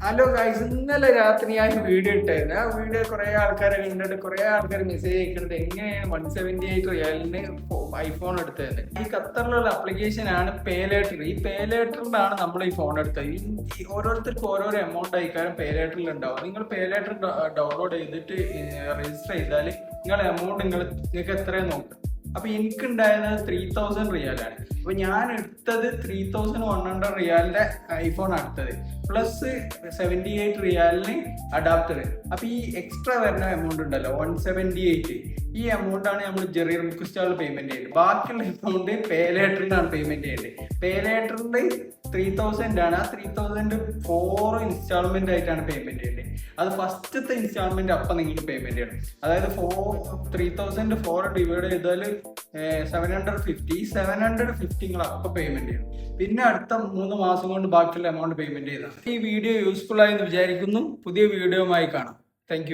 Hello guys, ഇന്നലെ രാത്രി ഞാൻ വീഡിയോ ഇട്ടായിരുന്നു. ആ വീഡിയോ കുറെ ആൾക്കാരെ കണ്ടിട്ട് കുറെ ആൾക്കാർ മെസ്സേജ് അയക്കുന്നുണ്ട് എങ്ങനെയാണ് 178 റിയാലിന് ഐഫോൺ എടുത്തത്. ഈ ഖത്തറിലുള്ള അപ്ലിക്കേഷൻ ആണ് പേ ലേറ്റർ. ഈ പേ ലേറ്ററിലാണ് നമ്മൾ ഈ ഫോൺ എടുത്തത്. ഈ ഓരോരുത്തർക്കും ഓരോരോ എമൗണ്ട് ആയിക്കാരം പേ ലേറ്ററിൽ ഉണ്ടാവും. നിങ്ങൾ പേ ലേറ്റർ ഡൗൺലോഡ് ചെയ്തിട്ട് രജിസ്റ്റർ ചെയ്താൽ നിങ്ങളുടെ എമൗണ്ട് നിങ്ങൾക്ക് എത്രയും നോക്കാം. അപ്പൊ എനിക്ക് ഉണ്ടായിരുന്നത് 3000 റിയാലാണ്. അപ്പൊ ഞാൻ എടുത്തത് 3100 റിയാലിന്റെ ഐഫോൺ എടുത്തത്, പ്ലസ് 78 റിയാലിന് അഡാപ്റ്റർ. അപ്പൊ ഈ എക്സ്ട്രാ വരുന്ന എമൗണ്ട് ഉണ്ടല്ലോ 178, ഈ എമൗണ്ട് ആണ് നമ്മൾ ജെറിയർ മുക്കുസ്റ്റാളിൽ പേയ്മെന്റ് ചെയ്യുന്നത്. ബാക്കിയുള്ള എമൗണ്ട് പേ ലേറ്ററിനാണ് പേയ്മെന്റ് ചെയ്യേണ്ടത്. പേ ലേറ്ററിന്റെ 3000 ആണ്. ആ 3000 4 ഇൻസ്റ്റാൾമെന്റ് ആയിട്ടാണ് പേയ്മെന്റ് ചെയ്യേണ്ടത്. അത് ഫസ്റ്റത്തെ ഇൻസ്റ്റാൾമെന്റ് അപ്പം നിങ്ങൾ പേയ്മെന്റ് ചെയ്യണം. അതായത് 3004 ഡിവൈഡ് ചെയ്താൽ 750 നിങ്ങൾ അപ്പം പേയ്മെന്റ് ചെയ്യണം. പിന്നെ അടുത്ത 3 മാസം കൊണ്ട് ബാക്കിയുള്ള എമൗണ്ട് പേയ്മെന്റ് ചെയ്താൽ. ഈ വീഡിയോ യൂസ്ഫുൾ ആയി എന്ന് വിചാരിക്കുന്നു. പുതിയ വീഡിയോയുമായി കാണാം. Thank you.